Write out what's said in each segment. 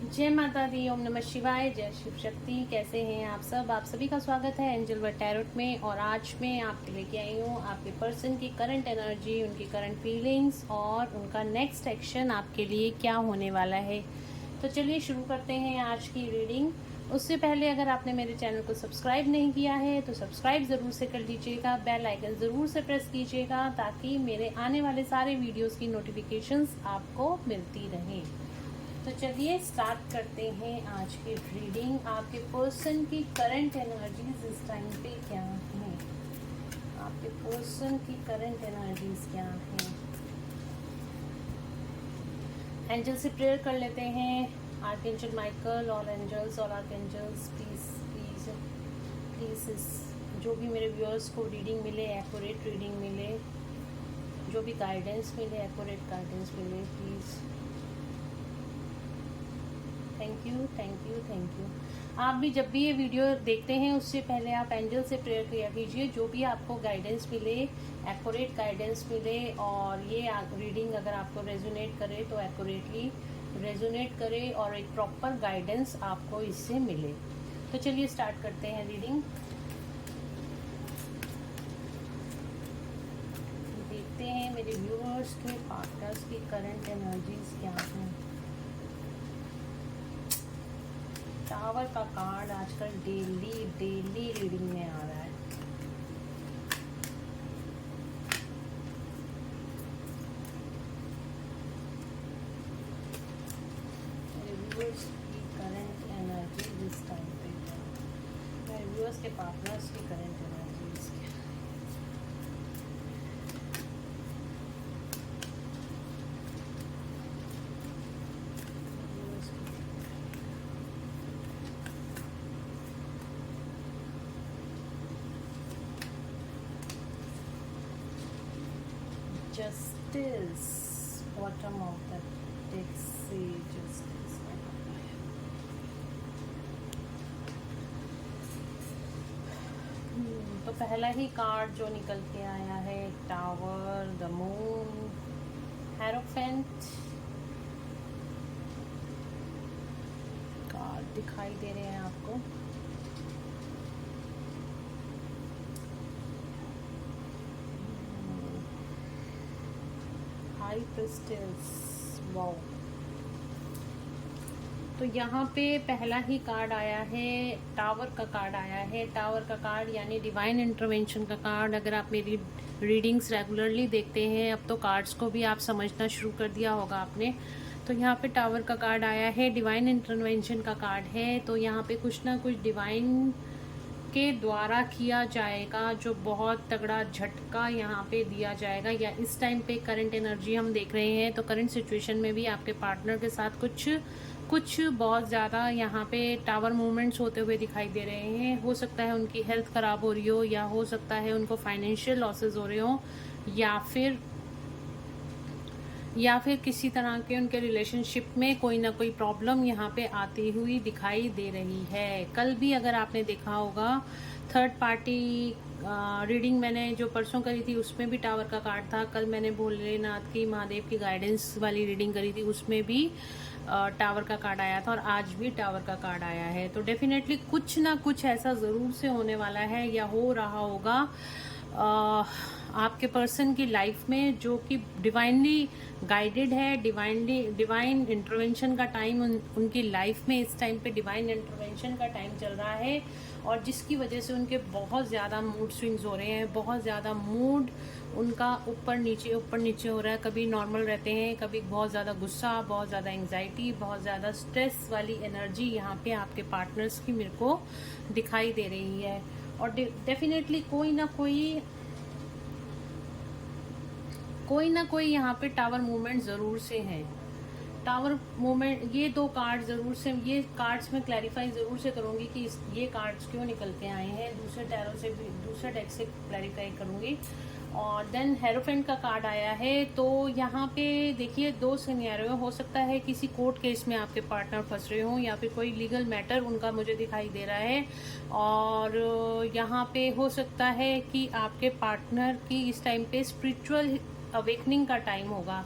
जय माता दी, ओम नमः शिवाय, जय शिव शक्ति। कैसे हैं आप सब? आप सभी का स्वागत है एंजल वर्ल्ड टैरोट में। और आज मैं आपके लेके आई हूँ आपके पर्सन की करंट एनर्जी, उनकी करंट फीलिंग्स और उनका नेक्स्ट एक्शन आपके लिए क्या होने वाला है। तो चलिए शुरू करते हैं आज की रीडिंग। उससे पहले अगर आपने मेरे चैनल को सब्सक्राइब नहीं किया है तो सब्सक्राइब ज़रूर से कर लीजिएगा, बेल आइकन ज़रूर से प्रेस कीजिएगा ताकि मेरे आने वाले सारे वीडियोस की नोटिफिकेशंस आपको मिलती रहें। तो चलिए स्टार्ट करते हैं आज की रीडिंग। आपके पर्सन की करंट एनर्जीज इस टाइम पे क्या हैं? आपके पर्सन की करंट एनर्जीज क्या हैं? एंजल से प्रेयर कर लेते हैं। आर्कएंजल माइकल और एंजल्स और आर्कएंजल्स प्लीज प्लीज प्लीज इस जो भी मेरे व्यूअर्स को रीडिंग मिले, एक्यूरेट रीडिंग मिले, जो भी गाइडेंस मिले, एक्यूरेट गाइडेंस मिले please. Thank you thank you thank you. आप भी जब भी ये वीडियो देखते हैं उससे पहले आप एंजल से प्रेयर किया कीजिए, जो भी आपको गाइडेंस मिले, एक्यूरेट गाइडेंस मिले, और ये रीडिंग अगर आपको रेजोनेट करे तो एक्यूरेटली रेजोनेट करे और एक प्रॉपर गाइडेंस आपको इससे मिले। तो चलिए स्टार्ट करते हैं रीडिंग। देखते हैं मेरे व्यूअर्स के पार्टनर्स की करंट एनर्जीज क्या हैं। टावर का कार्ड आजकल डेली रीडिंग में आ रहा है। व्यूअर्स की करंट एनर्जी इस टाइम पे, मेरे व्यूअर्स के पार्टनर्स की करंट एनर्जी इसकी। Justice, bottom of the deck से justice। तो पहला ही कार्ड जो निकल के आया है, tower, the moon, hierophant card दिखाई दे रहे हैं आपको। High priestess, wow. तो यहाँ पे पहला ही कार्ड आया है, टावर का कार्ड आया है। टावर का कार्ड यानी डिवाइन इंटरवेंशन का कार्ड। अगर आप मेरी रीडिंग्स रेगुलरली देखते हैं, अब तो कार्ड्स को भी आप समझना शुरू कर दिया होगा आपने। तो यहाँ पे टावर का कार्ड आया है, डिवाइन इंटरवेंशन का कार्ड है। तो यहाँ पे कुछ ना कुछ डिवाइन के द्वारा किया जाएगा, जो बहुत तगड़ा झटका यहाँ पे दिया जाएगा। या इस टाइम पे करंट एनर्जी हम देख रहे हैं तो करंट सिचुएशन में भी आपके पार्टनर के साथ कुछ बहुत ज़्यादा यहाँ पे टावर मूवमेंट्स होते हुए दिखाई दे रहे हैं। हो सकता है उनकी हेल्थ ख़राब हो रही हो, या हो सकता है उनको फाइनेंशियल लॉसेस हो रहे हो, या फिर किसी तरह के उनके रिलेशनशिप में कोई ना कोई प्रॉब्लम यहाँ पे आती हुई दिखाई दे रही है। कल भी अगर आपने देखा होगा, थर्ड पार्टी रीडिंग मैंने जो परसों करी थी उसमें भी टावर का कार्ड था। कल मैंने भोलेनाथ की, महादेव की गाइडेंस वाली रीडिंग करी थी, उसमें भी टावर का कार्ड आया था, और आज भी टावर का कार्ड आया है। तो डेफिनेटली कुछ ना कुछ ऐसा ज़रूर से होने वाला है या हो रहा होगा आपके पर्सन की लाइफ में, जो कि डिवाइनली गाइडेड है। डिवाइन इंटरवेंशन का टाइम उनकी लाइफ में इस टाइम पे डिवाइन इंटरवेंशन का टाइम चल रहा है, और जिसकी वजह से उनके बहुत ज़्यादा मूड स्विंग्स हो रहे हैं। बहुत ज़्यादा मूड उनका ऊपर नीचे हो रहा है। कभी नॉर्मल रहते हैं, कभी बहुत ज़्यादा गुस्सा, बहुत ज़्यादा एंग्जाइटी, बहुत ज़्यादा स्ट्रेस वाली एनर्जी यहाँ पे आपके पार्टनर्स की मेरे को दिखाई दे रही है। और डेफिनेटली कोई ना कोई यहाँ पे टावर मूवमेंट ज़रूर से है। टावर मूवमेंट, ये दो कार्ड ज़रूर से, ये कार्ड्स में क्लैरिफाई ज़रूर से करूँगी कि ये कार्ड्स क्यों निकल के आए हैं। दूसरे टैरो से भी, दूसरे डेक से क्लैरिफाई करूँगी। और देन हेरोफेंट का कार्ड आया है। तो यहाँ पे देखिए, दो सिनेरियो हो सकता है, किसी कोर्ट केस में आपके पार्टनर फंस रहे हों, या फिर कोई लीगल मैटर उनका मुझे दिखाई दे रहा है। और यहाँ पे हो सकता है कि आपके पार्टनर की इस टाइम पे स्पिरिचुअल अवेकनिंग का टाइम होगा।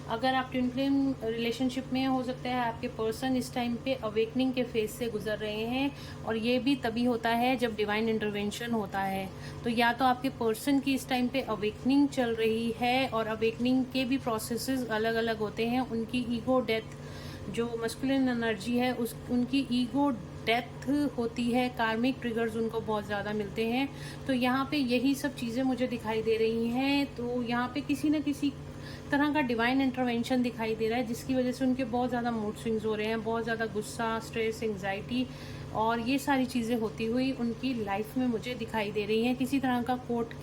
अगर आप ट्विन फ्लेम रिलेशनशिप में, हो सकता है आपके पर्सन इस टाइम पे अवेकनिंग के फेज से गुजर रहे हैं, और ये भी तभी होता है जब डिवाइन इंटरवेंशन होता है। तो या तो आपके पर्सन की इस टाइम पे अवेकनिंग चल रही है, और अवेकनिंग के भी प्रोसेसेस अलग अलग होते हैं। उनकी ईगो डेथ, जो मस्कुलिन एनर्जी है उस उनकी ईगो डेथ होती है, कार्मिक ट्रिगर्स उनको बहुत ज़्यादा मिलते हैं। तो यहाँ पे यही सब चीज़ें मुझे दिखाई दे रही हैं। तो यहाँ पे किसी न किसी तरह का डिवाइन इंटरवेंशन दिखाई दे रहा है, जिसकी वजह से उनके बहुत ज़्यादा मूड स्विंग्स हो रहे हैं, बहुत ज़्यादा गुस्सा, स्ट्रेस, एंग्जाइटी और ये सारी चीज़ें होती हुई उनकी लाइफ में मुझे दिखाई दे रही हैं। किसी तरह का कोर्ट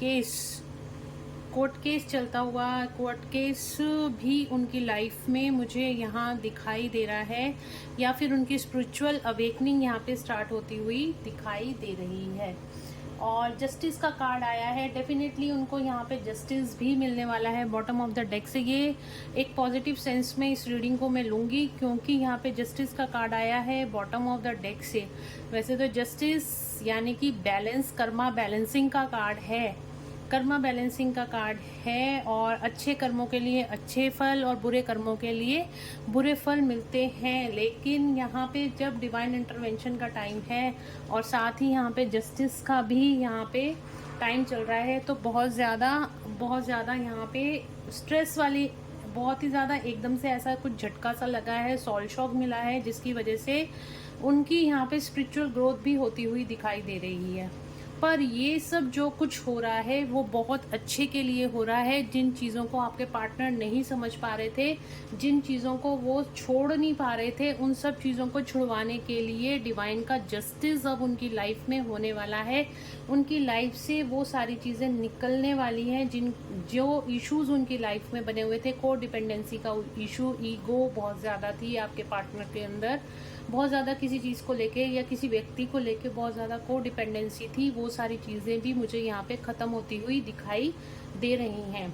केस चलता हुआ, कोर्ट केस भी उनकी लाइफ में मुझे यहाँ दिखाई दे रहा है, या फिर उनकी स्पिरिचुअल अवेकनिंग यहाँ पे स्टार्ट होती हुई दिखाई दे रही है। और जस्टिस का कार्ड आया है, डेफिनेटली उनको यहाँ पे जस्टिस भी मिलने वाला है बॉटम ऑफ द डेक से। ये एक पॉजिटिव सेंस में इस रीडिंग को मैं लूँगी, क्योंकि यहाँ पे जस्टिस का कार्ड आया है बॉटम ऑफ द डेक से। वैसे तो जस्टिस यानी कि बैलेंस, कर्मा बैलेंसिंग का कार्ड है, कर्मा बैलेंसिंग का कार्ड है, और अच्छे कर्मों के लिए अच्छे फल और बुरे कर्मों के लिए बुरे फल मिलते हैं। लेकिन यहाँ पे जब डिवाइन इंटरवेंशन का टाइम है, और साथ ही यहाँ पे जस्टिस का भी यहाँ पे टाइम चल रहा है, तो बहुत ज़्यादा यहाँ पे स्ट्रेस वाली, बहुत ही ज़्यादा एकदम से ऐसा कुछ झटका सा लगा है, सॉल शॉक मिला है, जिसकी वजह से उनकी यहाँ पे स्पिरिचुअल ग्रोथ भी होती हुई दिखाई दे रही है। पर ये सब जो कुछ हो रहा है वो बहुत अच्छे के लिए हो रहा है। जिन चीज़ों को आपके पार्टनर नहीं समझ पा रहे थे, जिन चीज़ों को वो छोड़ नहीं पा रहे थे, उन सब चीज़ों को छुड़वाने के लिए डिवाइन का जस्टिस अब उनकी लाइफ में होने वाला है। उनकी लाइफ से वो सारी चीज़ें निकलने वाली हैं जो इश्यूज उनकी लाइफ में बने हुए थे। को डिपेंडेंसी का इशू, ईगो बहुत ज़्यादा थी आपके पार्टनर के अंदर, बहुत ज़्यादा किसी चीज़ को लेके या किसी व्यक्ति को लेके बहुत ज़्यादा को डिपेंडेंसी थी। वो सारी चीज़ें भी मुझे यहाँ पे ख़त्म होती हुई दिखाई दे रही हैं।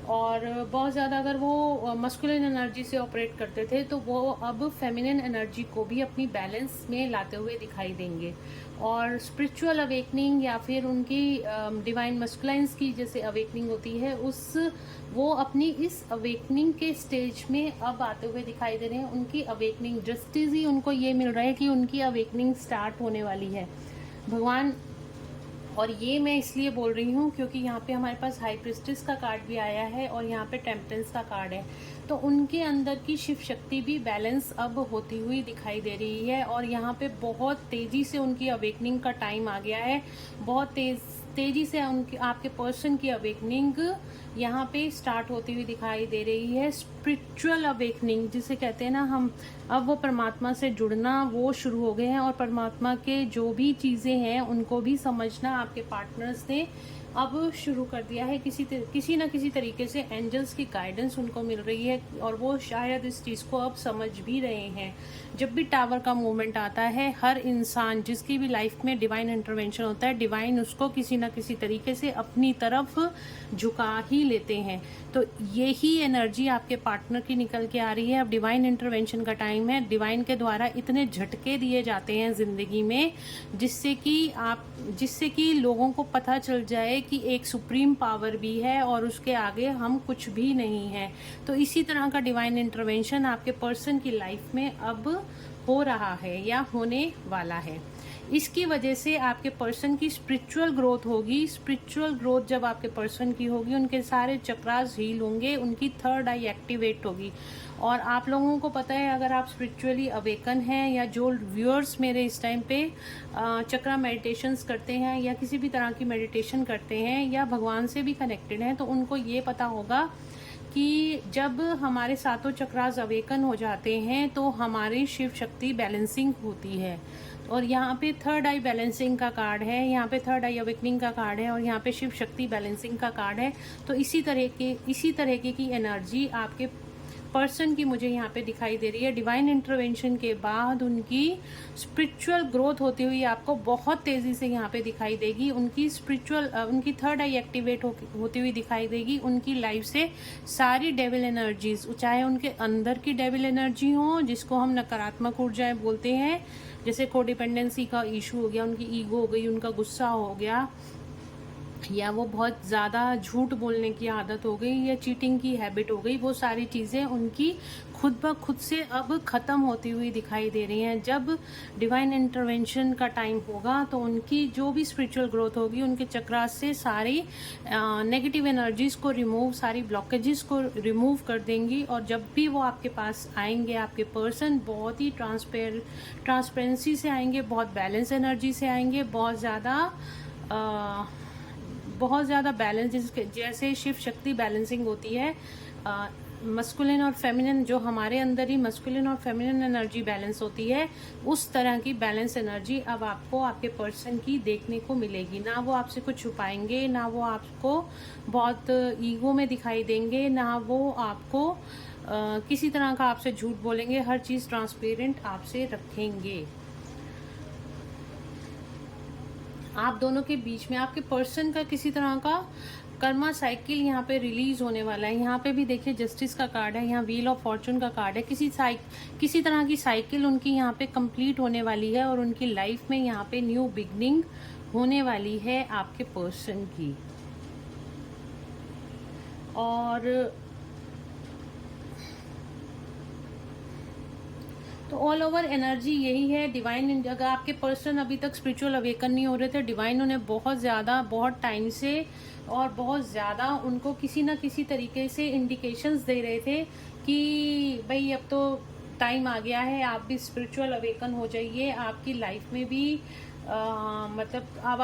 और बहुत ज़्यादा अगर वो मस्कुलिन एनर्जी से ऑपरेट करते थे, तो वो अब फेमिनिन एनर्जी को भी अपनी बैलेंस में लाते हुए दिखाई देंगे। और स्पिरिचुअल अवेकनिंग या फिर उनकी डिवाइन मस्कुलाइंस की जैसे अवेकनिंग होती है, वो अपनी इस अवेकनिंग के स्टेज में अब आते हुए दिखाई दे रहे हैं। उनकी अवेकनिंग जस्टिस ही उनको ये मिल रहा है कि उनकी अवेकनिंग स्टार्ट होने वाली है भगवान। और ये मैं इसलिए बोल रही हूँ क्योंकि यहाँ पे हमारे पास हाई प्रिस्टेस का कार्ड भी आया है, और यहाँ पे टेम्परेंस का कार्ड है। तो उनके अंदर की शिव शक्ति भी बैलेंस अब होती हुई दिखाई दे रही है, और यहाँ पे बहुत तेज़ी से उनकी अवेकनिंग का टाइम आ गया है। बहुत तेज़ी से उनकी, आपके पर्सन की अवेकनिंग यहाँ पे स्टार्ट होती हुई दिखाई दे रही है। स्पिरिचुअल अवेकनिंग जिसे कहते हैं ना हम, अब वो परमात्मा से जुड़ना वो शुरू हो गए हैं, और परमात्मा के जो भी चीज़ें हैं उनको भी समझना आपके पार्टनर्स ने अब शुरू कर दिया है। किसी न किसी तरीके से एंजल्स की गाइडेंस उनको मिल रही है, और वो शायद इस चीज़ को अब समझ भी रहे हैं। जब भी टावर का मूवमेंट आता है, हर इंसान जिसकी भी लाइफ में डिवाइन इंटरवेंशन होता है, डिवाइन उसको किसी न किसी तरीके से अपनी तरफ झुका ही लेते हैं। तो यही एनर्जी आपके पार्टनर की निकल के आ रही है। अब डिवाइन इंटरवेंशन का टाइम है। डिवाइन के द्वारा इतने झटके दिए जाते हैं ज़िंदगी में, जिससे कि लोगों को पता चल जाए कि एक सुप्रीम पावर भी है और उसके आगे हम कुछ भी नहीं है। तो इसी तरह का डिवाइन इंटरवेंशन आपके पर्सन की लाइफ में अब हो रहा है या होने वाला है। इसकी वजह से आपके पर्सन की स्पिरिचुअल ग्रोथ होगी। स्पिरिचुअल ग्रोथ जब आपके पर्सन की होगी, उनके सारे चक्रास हील होंगे, उनकी थर्ड आई एक्टिवेट होगी। और आप लोगों को पता है, अगर आप स्पिरिचुअली अवेकन हैं, या जो व्यूअर्स मेरे इस टाइम पे चक्रा मेडिटेशंस करते हैं या किसी भी तरह की मेडिटेशन करते हैं या भगवान से भी कनेक्टेड हैं, तो उनको ये पता होगा कि जब हमारे सातों चक्रास अवेकन हो जाते हैं तो हमारी शिव शक्ति बैलेंसिंग होती है। और यहाँ पे थर्ड आई बैलेंसिंग का कार्ड है, यहाँ पे थर्ड आई अवेकनिंग का कार्ड है, और यहाँ पे शिव शक्ति बैलेंसिंग का कार्ड है। तो इसी तरह की एनर्जी आपके पर्सन की मुझे यहाँ पे दिखाई दे रही है। डिवाइन इंटरवेंशन के बाद उनकी स्पिरिचुअल ग्रोथ होती हुई आपको बहुत तेज़ी से यहाँ पे दिखाई देगी। उनकी थर्ड आई एक्टिवेट होती हुई दिखाई देगी। उनकी लाइफ से सारी डेविल एनर्जीज, चाहे उनके अंदर की डेविल एनर्जी हो, जिसको हम नकारात्मक ऊर्जाएं बोलते हैं, जैसे कोडिपेंडेंसी का इशू हो गया, उनकी ईगो हो गई, उनका गुस्सा हो गया, या वो बहुत ज़्यादा झूठ बोलने की आदत हो गई या चीटिंग की हैबिट हो गई, वो सारी चीज़ें उनकी खुद ब खुद से अब ख़त्म होती हुई दिखाई दे रही हैं। जब डिवाइन इंटरवेंशन का टाइम होगा तो उनकी जो भी स्पिरिचुअल ग्रोथ होगी, उनके चक्रास से सारी नेगेटिव एनर्जीज़ को रिमूव, सारी ब्लॉकेजेस को रिमूव कर देंगी। और जब भी वो आपके पास आएंगे, आपके पर्सन बहुत ही ट्रांसपेरेंसी से आएंगे, बहुत बैलेंस एनर्जी से आएंगे, बहुत ज़्यादा बैलेंस, जैसे शिव शक्ति बैलेंसिंग होती है, मस्कुलिन और फेमिनिन, जो हमारे अंदर ही मस्कुलिन और फेमिनिन एनर्जी बैलेंस होती है, उस तरह की बैलेंस एनर्जी अब आपको आपके पर्सन की देखने को मिलेगी। ना वो आपसे कुछ छुपाएंगे, ना वो आपको बहुत ईगो में दिखाई देंगे, ना वो आपको किसी तरह का आपसे झूठ बोलेंगे। हर चीज़ ट्रांसपेरेंट आपसे रखेंगे। आप दोनों के बीच में आपके पर्सन का किसी तरह का कर्मा साइकिल यहाँ पे रिलीज होने वाला है। यहाँ पे भी देखिए जस्टिस का कार्ड है, यहाँ व्हील ऑफ फॉर्चून का कार्ड है। किसी तरह की साइकिल उनकी यहाँ पे कंप्लीट होने वाली है और उनकी लाइफ में यहाँ पे न्यू बिगनिंग होने वाली है आपके पर्सन की। और तो ऑल ओवर एनर्जी यही है। डिवाइन, अगर आपके पर्सन अभी तक स्पिरिचुअल अवेकन नहीं हो रहे थे, डिवाइन उन्हें बहुत टाइम से और बहुत ज़्यादा उनको किसी न किसी तरीके से इंडिकेशंस दे रहे थे कि भाई अब तो टाइम आ गया है, आप भी स्पिरिचुअल अवेकन हो जाइए। आपकी लाइफ में भी मतलब अब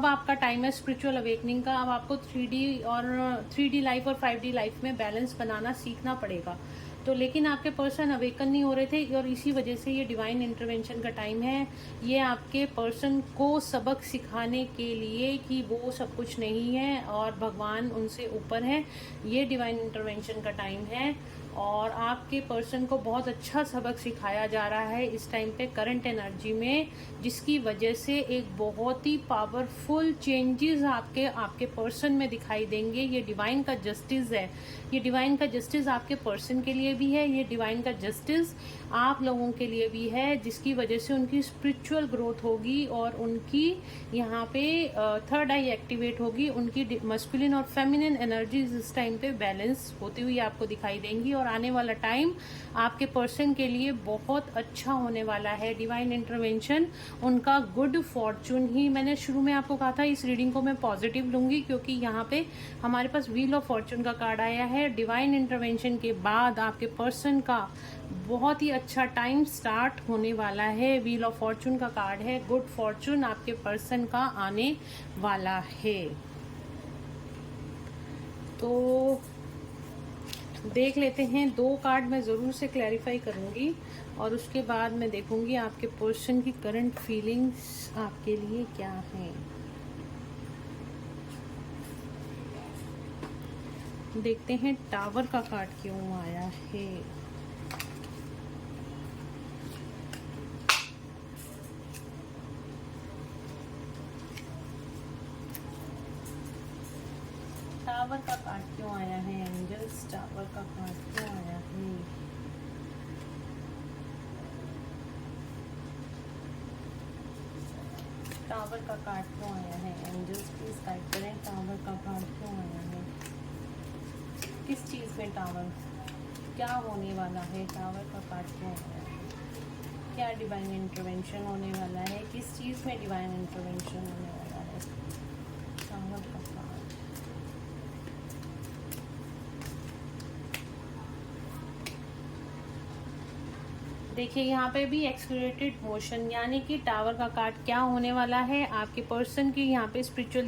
आपका टाइम है स्पिरिचुअल अवेकनिंग का। अब आपको 3D लाइफ और 5D लाइफ में बैलेंस बनाना सीखना पड़ेगा। तो लेकिन आपके पर्सन अवेकन नहीं हो रहे थे और इसी वजह से ये डिवाइन इंटरवेंशन का टाइम है। ये आपके पर्सन को सबक सिखाने के लिए कि वो सब कुछ नहीं है और भगवान उनसे ऊपर है। ये डिवाइन इंटरवेंशन का टाइम है और आपके पर्सन को बहुत अच्छा सबक सिखाया जा रहा है इस टाइम पे करंट एनर्जी में, जिसकी वजह से एक बहुत ही पावरफुल चेंजेस आपके पर्सन में दिखाई देंगे। ये डिवाइन का जस्टिस है। ये डिवाइन का जस्टिस आपके पर्सन के लिए भी है, ये डिवाइन का जस्टिस आप लोगों के लिए भी है, जिसकी वजह से उनकी स्पिरिचुअल ग्रोथ होगी और उनकी यहाँ पे थर्ड आई एक्टिवेट होगी। उनकी मस्कुलिन और फेमिनिन एनर्जीज इस टाइम पे बैलेंस होती हुई आपको दिखाई देंगी और आने वाला टाइम आपके पर्सन के लिए बहुत अच्छा होने वाला है। डिवाइन इंटरवेंशन उनका गुड फॉर्चून ही, मैंने शुरू में आपको कहा था इस रीडिंग को मैं पॉजिटिव लूंगी क्योंकि यहाँ पे हमारे पास व्हील ऑफ फॉर्चून का कार्ड आया है। डिवाइन इंटरवेंशन के बाद आपके पर्सन का बहुत ही अच्छा टाइम स्टार्ट होने वाला है। व्हील ऑफ फॉर्चून का कार्ड है, गुड फॉर्चून आपके पर्सन का आने वाला है। तो देख लेते हैं, 2 कार्ड मैं ज़रूर से क्लैरिफाई करूंगी और उसके बाद मैं देखूंगी आपके पर्सन की करंट फीलिंग्स आपके लिए क्या हैं। देखते हैं टावर का कार्ड क्यों आया है। टावर का कार्ड क्यों आया है एंजल्स? टावर का कार्ड क्यों आया है? टावर का कार्ड क्यों आया है एंजल्स? प्लीज गाइड करें, टावर का कार्ड क्यों आया है? किस चीज़ में टावर, क्या होने वाला है? टावर का कार्ड क्यों आया है? क्या डिवाइन इंटरवेंशन होने वाला है? किस चीज़ में डिवाइन इंटरवेंशन होने वाला है? टावर का कार्ड, देखिए यहाँ पे भी एक्सलरेटेड मोशन, यानी कि टावर का कार्ड क्या होने वाला है आपके पर्सन की यहाँ पे स्पिरिचुअल,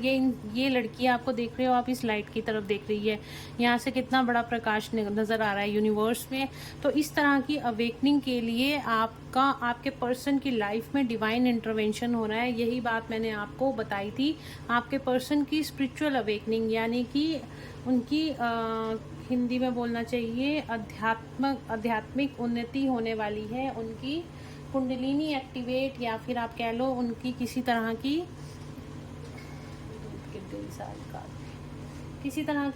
ये लड़की आपको देख रहे हो, आप इस लाइट की तरफ देख रही है, यहाँ से कितना बड़ा प्रकाश नजर आ रहा है यूनिवर्स में। तो इस तरह की अवेकनिंग के लिए आपके पर्सन की लाइफ में डिवाइन इंटरवेंशन हो रहा है। यही बात मैंने आपको बताई थी, आपके पर्सन की स्पिरिचुअल अवेकनिंग, यानी कि उनकी हिंदी में बोलना चाहिए आध्यात्मिक उन्नति होने वाली है। उनकी कुंडलिनी एक्टिवेट, या फिर आप कह लो उनकी किसी तरह की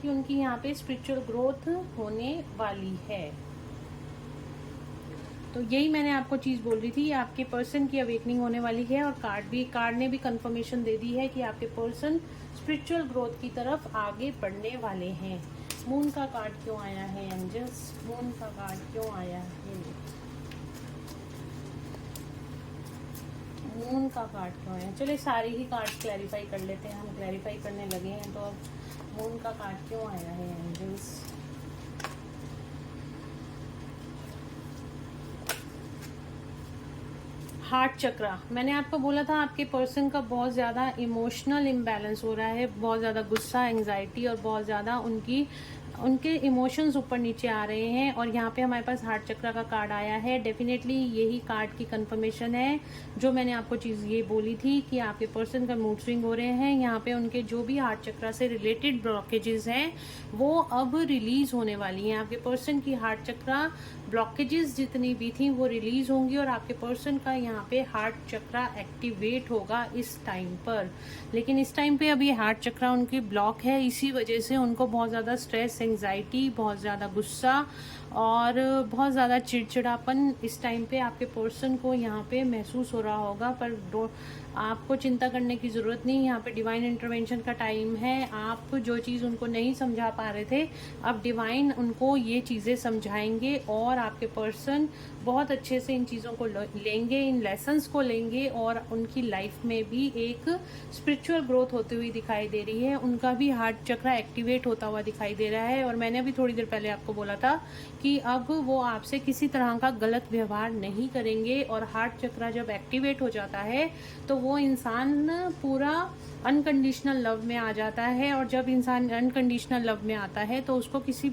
उनकी यहाँ पे स्पिरिचुअल ग्रोथ होने वाली है। तो यही मैंने आपको चीज़ बोल रही थी, आपके पर्सन की अवेकनिंग होने वाली है। और कार्ड ने भी कंफर्मेशन दे दी है कि आपके पर्सन स्पिरिचुअल ग्रोथ की तरफ आगे बढ़ने वाले हैं। मून का कार्ड क्यों आया है एंजल्स? मून का कार्ड क्यों आया है? मून का कार्ड क्यों आया? चलिए सारे ही कार्ड क्लैरिफाई कर लेते हैं, हम क्लैरिफाई करने लगे हैं। तो अब मून का कार्ड क्यों आया है एंजल्स? हार्ट चक्रा, मैंने आपको बोला था आपके पर्सन का बहुत ज़्यादा इमोशनल इम्बैलेंस हो रहा है, बहुत ज़्यादा गुस्सा, एंग्जाइटी और बहुत ज़्यादा उनके इमोशंस ऊपर नीचे आ रहे हैं। और यहाँ पे हमारे पास हार्ट चक्रा का कार्ड आया है। डेफिनेटली यही कार्ड की कंफर्मेशन है जो मैंने आपको चीज़ ये बोली थी कि आपके पर्सन का मूड स्विंग हो रहे हैं। यहाँ पे उनके जो भी हार्ट चक्रा से रिलेटेड ब्लॉकेजेस हैं वो अब रिलीज होने वाली हैं। आपके पर्सन की हार्ट चक्रा ब्लॉकेजेस जितनी भी थी वो रिलीज होंगी और आपके पर्सन का यहाँ पे हार्ट चक्रा एक्टिवेट होगा इस टाइम पर। लेकिन इस टाइम पे अभी हार्ट चक्रा उनकी ब्लॉक है, इसी वजह से उनको बहुत ज़्यादा स्ट्रेस, एंग्जाइटी, बहुत ज़्यादा गुस्सा और बहुत ज़्यादा चिड़चिड़ापन इस टाइम पे आपके पर्सन को यहाँ पे महसूस हो रहा होगा। पर आपको चिंता करने की ज़रूरत नहीं, यहाँ पे डिवाइन इंटरवेंशन का टाइम है। आप जो चीज़ उनको नहीं समझा पा रहे थे, अब डिवाइन उनको ये चीज़ें समझाएंगे और आपके पर्सन बहुत अच्छे से इन चीज़ों को लेंगे, इन लेसन्स को लेंगे और उनकी लाइफ में भी एक स्पिरिचुअल ग्रोथ होती हुई दिखाई दे रही है। उनका भी हार्ट चक्रा एक्टिवेट होता हुआ दिखाई दे रहा है। और मैंने अभी थोड़ी देर पहले आपको बोला था कि अब वो आपसे किसी तरह का गलत व्यवहार नहीं करेंगे। और हार्ट चक्रा जब एक्टिवेट हो जाता है तो वो इंसान पूरा अनकंडीशनल लव में आ जाता है। और जब इंसान अनकंडीशनल लव में आता है तो उसको किसी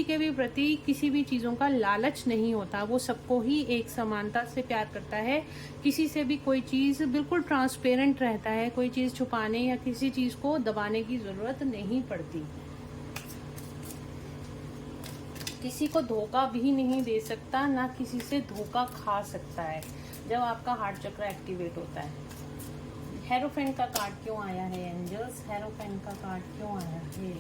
के भी प्रति किसी भी चीज़ों का लालच नहीं होता। वो सबको ही एक समानता से प्यार करता है। किसी से भी कोई चीज़ बिल्कुल ट्रांसपेरेंट रहता है, कोई चीज़ छुपाने या किसी चीज़ को दबाने की ज़रूरत नहीं पड़ती। किसी को धोखा भी नहीं दे सकता, ना किसी से धोखा खा सकता है जब आपका हार्ट चक्र एक्टिवेट होता है। हेरोफेंट का कार्ड क्यों आया है एंजल्स? हेरोफेंट का कार्ड क्यों आया है?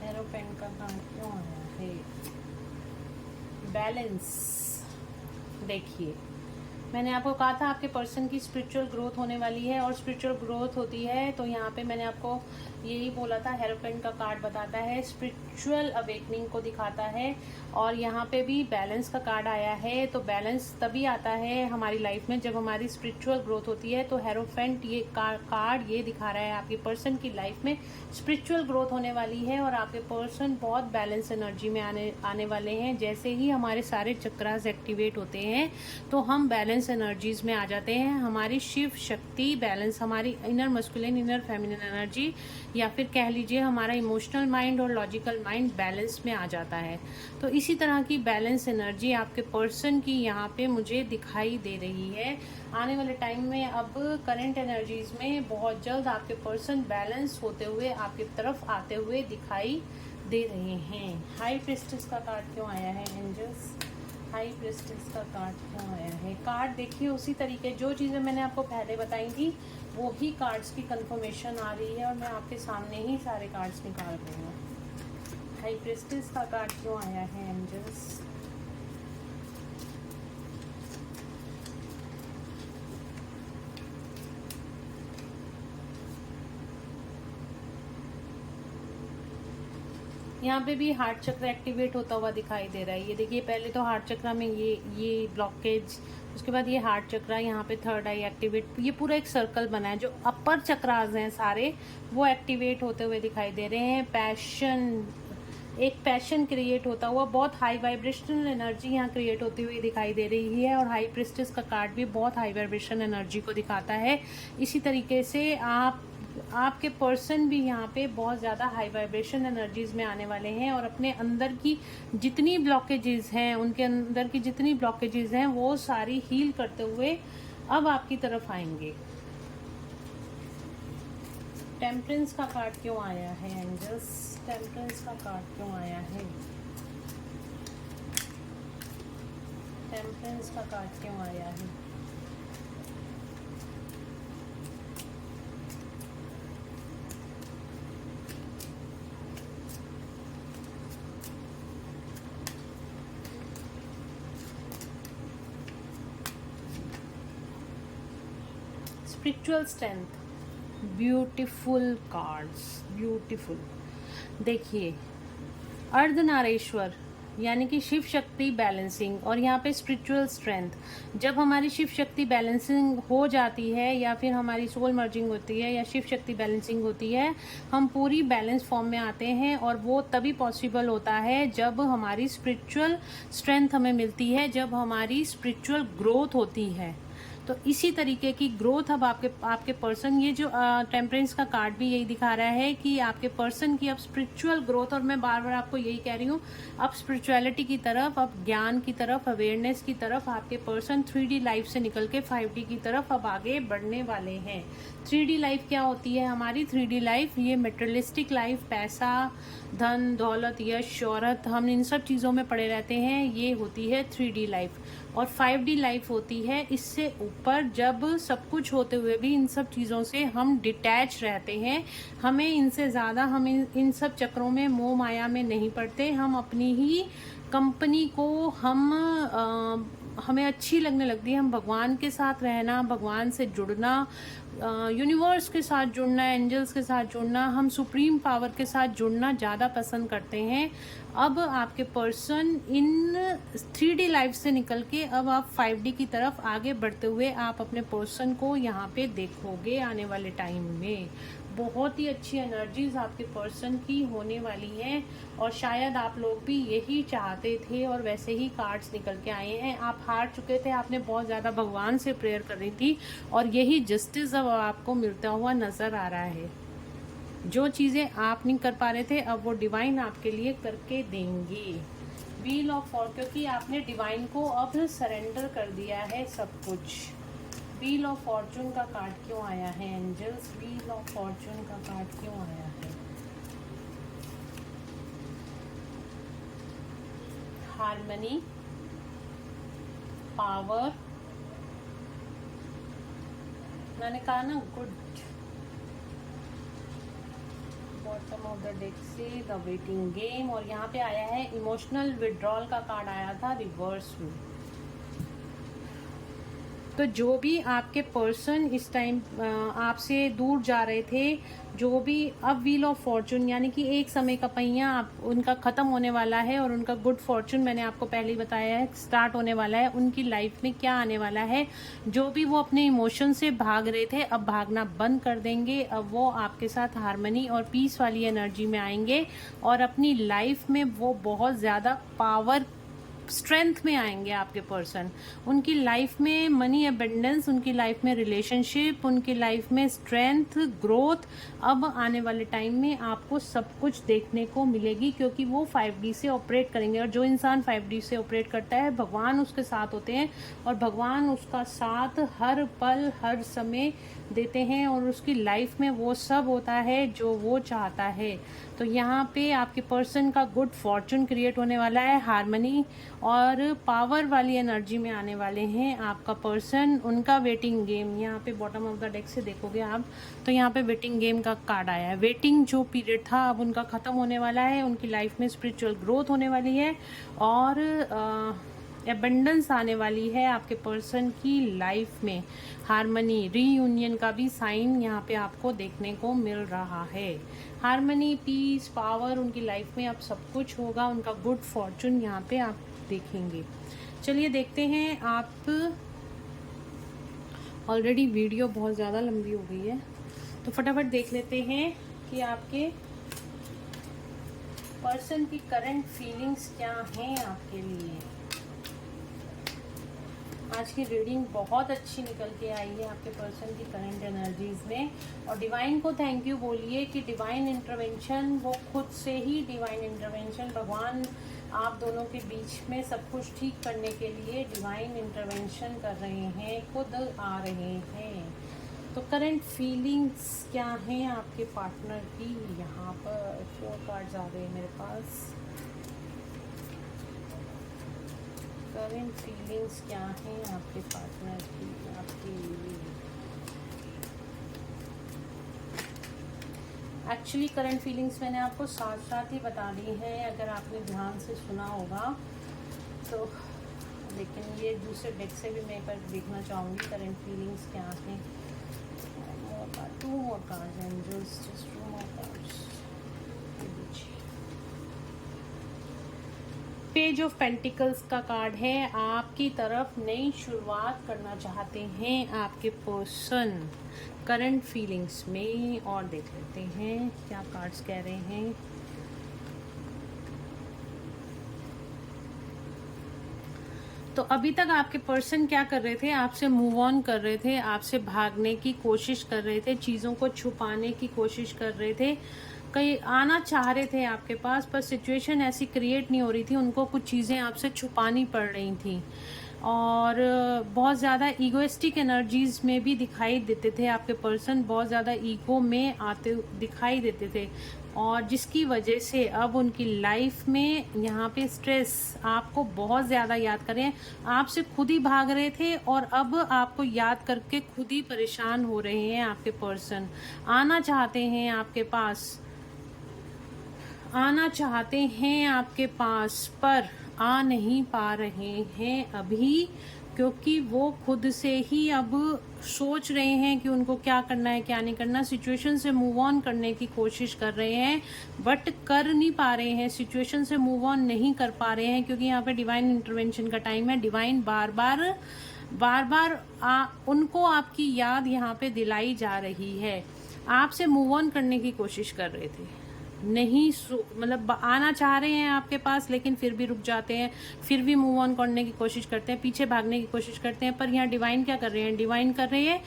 हेरोफेंट का कार्ड क्यों आया है? बैलेंस। देखिए, मैंने आपको कहा था आपके पर्सन की स्पिरिचुअल ग्रोथ होने वाली है और स्पिरिचुअल ग्रोथ होती है तो यहाँ पे मैंने आपको यही बोला था, हेरोफेंट का कार्ड बताता है स्पिरिचुअल अवेकनिंग को दिखाता है। और यहाँ पे भी बैलेंस का कार्ड आया है। तो बैलेंस तभी आता है हमारी लाइफ में जब हमारी स्पिरिचुअल ग्रोथ होती है। तो हेरोफेंट ये कार्ड ये दिखा रहा है आपके पर्सन की लाइफ में स्पिरिचुअल ग्रोथ होने वाली है और आपके पर्सन बहुत बैलेंस एनर्जी में आने वाले हैं। जैसे ही हमारे सारे चक्रास एक्टिवेट होते हैं तो हम बैलेंस एनर्जीज में आ जाते हैं। हमारी शिव शक्ति बैलेंस, हमारी inner masculine, inner feminine energy या फिर कह लीजिए हमारा इमोशनल माइंड और लॉजिकल माइंड बैलेंस में आ जाता है। तो इसी तरह की बैलेंस एनर्जी आपके पर्सन की यहाँ पे मुझे दिखाई दे रही है। आने वाले टाइम में अब करंट एनर्जीज में बहुत जल्द आपके पर्सन बैलेंस होते हुए आपकी तरफ आते हुए दिखाई दे रहे हैं। हाई प्रिस्टेस का कार्ड क्यों आया है एंजल्स? हाई प्रिस्टेस का कार्ड क्यों आया है? कार्ड देखिए उसी तरीके जो चीज़ें मैंने आपको पहले बताई थी वो ही कार्ड्स की कंफर्मेशन आ रही है और मैं आपके सामने ही सारे कार्ड्स निकाल रही हूँ। हाई प्रिस्टेस का कार्ड क्यों आया है एंजल्स? यहाँ पे भी हार्ट चक्र एक्टिवेट होता हुआ दिखाई दे रहा है। ये देखिए, पहले तो हार्ट चक्र में ये ब्लॉकेज, उसके बाद ये हार्ट चक्र, यहाँ पे थर्ड आई एक्टिवेट, ये पूरा एक सर्कल बना है। जो अपर चक्रास हैं सारे वो एक्टिवेट होते हुए दिखाई दे रहे हैं। एक पैशन क्रिएट होता हुआ, बहुत हाई वाइब्रेशनल एनर्जी यहाँ क्रिएट होती हुई दिखाई दे रही है। और हाई प्रिस्टेस का कार्ड भी बहुत हाई वाइब्रेशन एनर्जी को दिखाता है। इसी तरीके से आपके पर्सन भी यहाँ पे बहुत ज़्यादा हाई वाइब्रेशन एनर्जीज में आने वाले हैं और अपने अंदर की जितनी ब्लॉकेजेस हैं, उनके अंदर की जितनी ब्लॉकेजेस हैं वो सारी हील करते हुए अब आपकी तरफ आएंगे। टेम्परेंस का कार्ड क्यों आया है एंजल्स? टेम्परेंस का कार्ड क्यों आया है? टेम्परेंस का कार्ड क्यों आया है? Spiritual strength, beautiful cards, beautiful. देखिए, अर्धनारीश्वर यानी कि शिव शक्ति बैलेंसिंग, और यहाँ पे स्पिरिचुअल स्ट्रेंथ। जब हमारी शिव शक्ति बैलेंसिंग हो जाती है या फिर हमारी सोल मर्जिंग होती है या शिव शक्ति बैलेंसिंग होती है, हम पूरी बैलेंस फॉर्म में आते हैं। और वो तभी पॉसिबल होता है जब हमारी स्पिरिचुअल स्ट्रेंथ हमें मिलती है, जब हमारी स्पिरिचुअल ग्रोथ होती है। तो इसी तरीके की ग्रोथ अब आपके पर्सन, ये जो टेम्परेंस का कार्ड भी यही दिखा रहा है कि आपके पर्सन की अब स्पिरिचुअल ग्रोथ, और मैं बार बार आपको यही कह रही हूँ, अब स्पिरिचुअलिटी की तरफ, अब ज्ञान की तरफ, अवेयरनेस की तरफ आपके पर्सन 3D लाइफ से निकल के 5D की तरफ अब आगे बढ़ने वाले हैं। 3D लाइफ क्या होती है हमारी? 3D लाइफ ये मेटेरियलिस्टिक लाइफ, पैसा, धन दौलत, यश, शोहरत, हम इन सब चीज़ों में पड़े रहते हैं, ये होती है 3D लाइफ। और 5D लाइफ होती है इससे ऊपर, जब सब कुछ होते हुए भी इन सब चीज़ों से हम डिटैच रहते हैं। हमें इनसे ज़्यादा, हम इन सब चक्रों में, मोह माया में नहीं पड़ते। हम अपनी ही कंपनी को हमें अच्छी लगने लगती है। हम भगवान के साथ रहना, भगवान से जुड़ना, यूनिवर्स के साथ जुड़ना, एंजल्स के साथ जुड़ना, हम सुप्रीम पावर के साथ जुड़ना ज़्यादा पसंद करते हैं। अब आपके पर्सन इन 3D लाइफ से निकल के अब आप 5D की तरफ आगे बढ़ते हुए आप अपने पर्सन को यहाँ पे देखोगे आने वाले टाइम में। बहुत ही अच्छी एनर्जीज आपके पर्सन की होने वाली हैं, और शायद आप लोग भी यही चाहते थे और वैसे ही कार्ड्स निकल के आए हैं। आप हार चुके थे, आपने बहुत ज़्यादा भगवान से प्रेयर कर रही थी, और यही जस्टिस अब आपको मिलता हुआ नज़र आ रहा है। जो चीज़ें आप नहीं कर पा रहे थे, अब वो डिवाइन आपके लिए करके देंगे। व्हील ऑफ फॉर्चून, क्योंकि आपने डिवाइन को अब सरेंडर कर दिया है सब कुछ। व्हील ऑफ फॉर्चून का कार्ड क्यों आया है एंजल्स? व्हील ऑफ फॉर्चून का कार्ड क्यों आया है? हार्मनी, पावर, मैंने कहा ना good. Bottom of the deck से द वेटिंग गेम, और यहाँ पे आया है इमोशनल विड्रॉल का कार्ड आया था रिवर्स में। तो जो भी आपके पर्सन इस टाइम आपसे दूर जा रहे थे, जो भी अब व्हील ऑफ फॉर्चून यानी कि एक समय का पहिया उनका ख़त्म होने वाला है, और उनका गुड फॉर्चून मैंने आपको पहले ही बताया है स्टार्ट होने वाला है। उनकी लाइफ में क्या आने वाला है, जो भी वो अपने इमोशन से भाग रहे थे अब भागना बंद कर देंगे। अब वो आपके साथ हार्मनी और पीस वाली एनर्जी में आएंगे, और अपनी लाइफ में वो बहुत ज़्यादा पावर स्ट्रेंथ में आएंगे आपके पर्सन। उनकी लाइफ में मनी एबंडेंस, उनकी लाइफ में रिलेशनशिप, उनकी लाइफ में स्ट्रेंथ, ग्रोथ अब आने वाले टाइम में आपको सब कुछ देखने को मिलेगी, क्योंकि वो 5D से ऑपरेट करेंगे। और जो इंसान 5D से ऑपरेट करता है, भगवान उसके साथ होते हैं, और भगवान उसका साथ हर पल हर समय देते हैं, और उसकी लाइफ में वो सब होता है जो वो चाहता है। तो यहाँ पे आपके पर्सन का गुड फॉर्चून क्रिएट होने वाला है, हार्मनी और पावर वाली एनर्जी में आने वाले हैं आपका पर्सन। उनका वेटिंग गेम, यहाँ पे बॉटम ऑफ द डेक से देखोगे आप, तो यहाँ पे वेटिंग गेम का कार्ड आया है। वेटिंग जो पीरियड था अब उनका ख़त्म होने वाला है, उनकी लाइफ में स्पिरिचुअल ग्रोथ होने वाली है, और एबंडेंस आने वाली है आपके पर्सन की लाइफ में। हार्मनी, रीयूनियन का भी साइन यहाँ पे आपको देखने को मिल रहा है। हार्मनी, पीस, पावर उनकी लाइफ में अब सब कुछ होगा। उनका गुड फॉर्चून यहाँ पे आप देखेंगे। चलिए देखते हैं। आप ऑलरेडी वीडियो बहुत ज़्यादा लंबी हो गई है, तो फटाफट देख लेते हैं कि आपके पर्सन की करंट फीलिंग्स क्या हैं आपके लिए। आज की रीडिंग बहुत अच्छी निकल के आई है आपके पर्सन की करंट एनर्जीज में, और डिवाइन को थैंक यू बोलिए कि डिवाइन इंटरवेंशन, वो खुद से ही डिवाइन इंटरवेंशन, भगवान आप दोनों के बीच में सब कुछ ठीक करने के लिए डिवाइन इंटरवेंशन कर रहे हैं, खुद आ रहे हैं। तो करंट फीलिंग्स क्या हैं आपके पार्टनर की? यहाँ पर 4 कार्ड्स आ गए मेरे पास। करंट फीलिंग्स क्या हैं आपके पार्टनर की आपके लिए? एक्चुअली करंट फीलिंग्स मैंने आपको साथ साथ ही बता दी हैं, अगर आपने ध्यान से सुना होगा तो। लेकिन ये दूसरे डेक से भी मैं एक बार देखना चाहूँगी करंट फीलिंग्स क्या हैं 2 more cards, angels, just 2 more cards. Page of pentacles का कार्ड है। आपकी तरफ नई शुरुआत करना चाहते हैं आपके पर्सन करंट फीलिंग्स में। और देख लेते हैं क्या कार्ड्स कह रहे हैं। तो अभी तक आपके पर्सन क्या कर रहे थे, आपसे मूव ऑन कर रहे थे, आपसे भागने की कोशिश कर रहे थे, चीज़ों को छुपाने की कोशिश कर रहे थे, कहीं आना चाह रहे थे आपके पास, पर सिचुएशन ऐसी क्रिएट नहीं हो रही थी, उनको कुछ चीज़ें आपसे छुपानी पड़ रही थी। और बहुत ज़्यादा ईगोइस्टिक एनर्जीज में भी दिखाई देते थे आपके पर्सन, बहुत ज़्यादा ईगो में आते दिखाई देते थे, और जिसकी वजह से अब उनकी लाइफ में यहाँ पे स्ट्रेस, आपको बहुत ज़्यादा याद कर रहे हैं, आपसे खुद ही भाग रहे थे और अब आपको याद करके खुद ही परेशान हो रहे हैं आपके पर्सन। आना चाहते हैं आपके पास, आना चाहते हैं आपके पास, पर आ नहीं पा रहे हैं अभी, क्योंकि वो खुद से ही अब सोच रहे हैं कि उनको क्या करना है क्या नहीं करना। सिचुएशन से मूव ऑन करने की कोशिश कर रहे हैं, बट कर नहीं पा रहे हैं, सिचुएशन से मूव ऑन नहीं कर पा रहे हैं, क्योंकि यहाँ पे डिवाइन इंटरवेंशन का टाइम है। डिवाइन बार बार उनको आपकी याद यहाँ पे दिलाई जा रही है। आपसे मूव ऑन करने की कोशिश कर रहे थे, नहीं मतलब आना चाह रहे हैं आपके पास, लेकिन फिर भी रुक जाते हैं, फिर भी मूव ऑन करने की कोशिश करते हैं, पीछे भागने की कोशिश करते हैं। पर यहाँ डिवाइन क्या कर रहे हैं, डिवाइन कर रहे हैं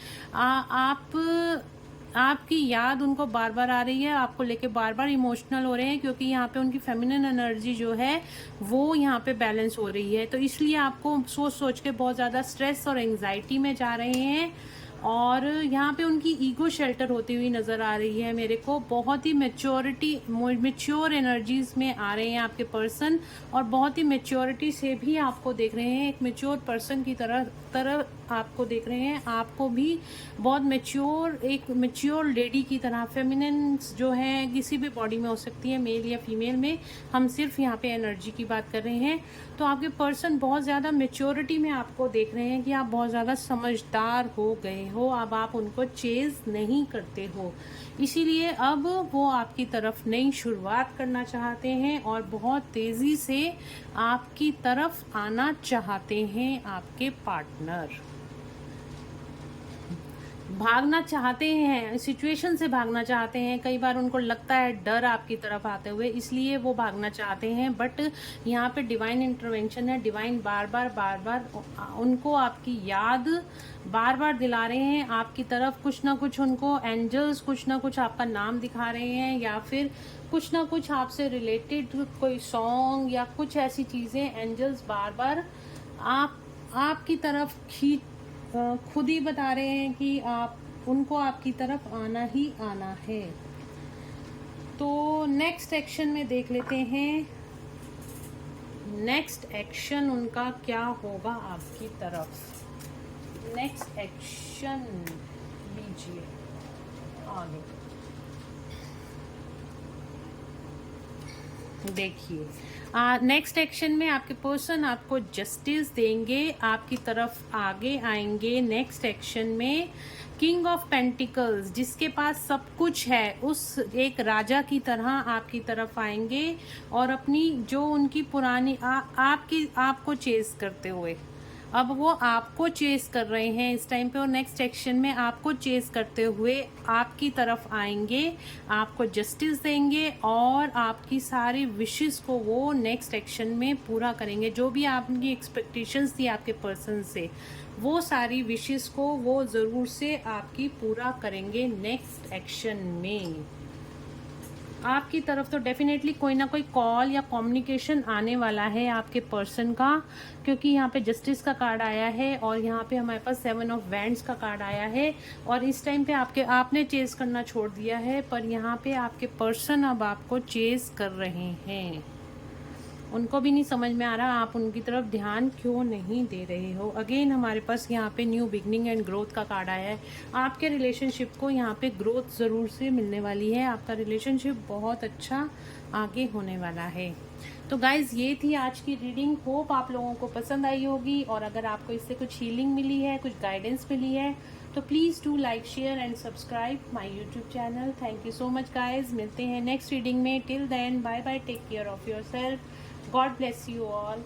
आपकी याद उनको बार बार आ रही है, आपको लेके बार बार इमोशनल हो रहे हैं, क्योंकि यहाँ पे उनकी फेमिनिन एनर्जी जो है वो यहाँ पे बैलेंस हो रही है। तो इसलिए आपको सोच सोच के बहुत ज़्यादा स्ट्रेस और एंग्जाइटी में जा रहे हैं। और यहाँ पे उनकी ईगो शेल्टर होती हुई नज़र आ रही है मेरे को। बहुत ही मैच्योर एनर्जीज में आ रहे हैं आपके पर्सन, और बहुत ही मैच्योरिटी से भी आपको देख रहे हैं, एक मैच्योर पर्सन की तरह आपको देख रहे हैं। आपको भी बहुत मैच्योर, एक मैच्योर लेडी की तरह, फेमिनिन जो है किसी भी बॉडी में हो सकती है, मेल या फीमेल में, हम सिर्फ यहाँ पे एनर्जी की बात कर रहे हैं। तो आपके पर्सन बहुत ज़्यादा मैच्योरिटी में आपको देख रहे हैं कि आप बहुत ज़्यादा समझदार हो गए हो, अब आप उनको चेज़ नहीं करते हो, इसीलिए अब वो आपकी तरफ नई शुरुआत करना चाहते हैं और बहुत तेज़ी से आपकी तरफ आना चाहते हैं आपके पार्टनर। भागना चाहते हैं, सिचुएशन से भागना चाहते हैं। कई बार उनको लगता है डर आपकी तरफ आते हुए, इसलिए वो भागना चाहते हैं, बट यहाँ पे डिवाइन इंटरवेंशन है। डिवाइन बार बार उनको आपकी याद बार बार दिला रहे हैं आपकी तरफ। कुछ ना कुछ उनको एंजल्स कुछ ना कुछ आपका नाम दिखा रहे हैं, या फिर कुछ ना कुछ आपसे रिलेटेड कोई सॉन्ग या कुछ ऐसी चीज़ें एंजल्स बार बार आपकी तरफ खुद ही बता रहे हैं कि आप उनको आपकी तरफ आना ही आना है। तो नेक्स्ट एक्शन में देख लेते हैं, नेक्स्ट एक्शन उनका क्या होगा आपकी तरफ। नेक्स्ट एक्शन लीजिए आगे। देखिए नेक्स्ट एक्शन में आपके पर्सन आपको जस्टिस देंगे, आपकी तरफ आगे आएंगे। नेक्स्ट एक्शन में किंग ऑफ पेंटिकल्स, जिसके पास सब कुछ है, उस एक राजा की तरह आपकी तरफ आएंगे और अपनी जो उनकी पुरानी आपको चेस करते हुए, अब वो आपको चेस कर रहे हैं इस टाइम पे, और नेक्स्ट एक्शन में आपको चेस करते हुए आपकी तरफ आएंगे, आपको जस्टिस देंगे और आपकी सारी विशेस को वो नेक्स्ट एक्शन में पूरा करेंगे। जो भी आपकी एक्सपेक्टेशंस थी आपके पर्सन से, वो सारी विशेस को वो ज़रूर से आपकी पूरा करेंगे नेक्स्ट एक्शन में। आपकी तरफ तो डेफिनेटली कोई ना कोई कॉल या कम्युनिकेशन आने वाला है आपके पर्सन का, क्योंकि यहाँ पे जस्टिस का कार्ड आया है और यहाँ पे हमारे पास 7 ऑफ वैंड्स का कार्ड आया है। और इस टाइम पे आपने चेस करना छोड़ दिया है, पर यहाँ पे आपके पर्सन अब आपको चेस कर रहे हैं। उनको भी नहीं समझ में आ रहा आप उनकी तरफ ध्यान क्यों नहीं दे रहे हो। अगेन हमारे पास यहाँ पे न्यू बिगनिंग एंड ग्रोथ का कार्ड आया है। आपके रिलेशनशिप को यहाँ पे ग्रोथ ज़रूर से मिलने वाली है, आपका रिलेशनशिप बहुत अच्छा आगे होने वाला है। तो गाइज़ ये थी आज की रीडिंग, होप आप लोगों को पसंद आई होगी। और अगर आपको इससे कुछ हीलिंग मिली है, कुछ गाइडेंस मिली है, तो please do like share and subscribe my YouTube channel. Thank you so much guys. मिलते हैं नेक्स्ट रीडिंग में। Till then bye bye, take care of your self, God bless you all.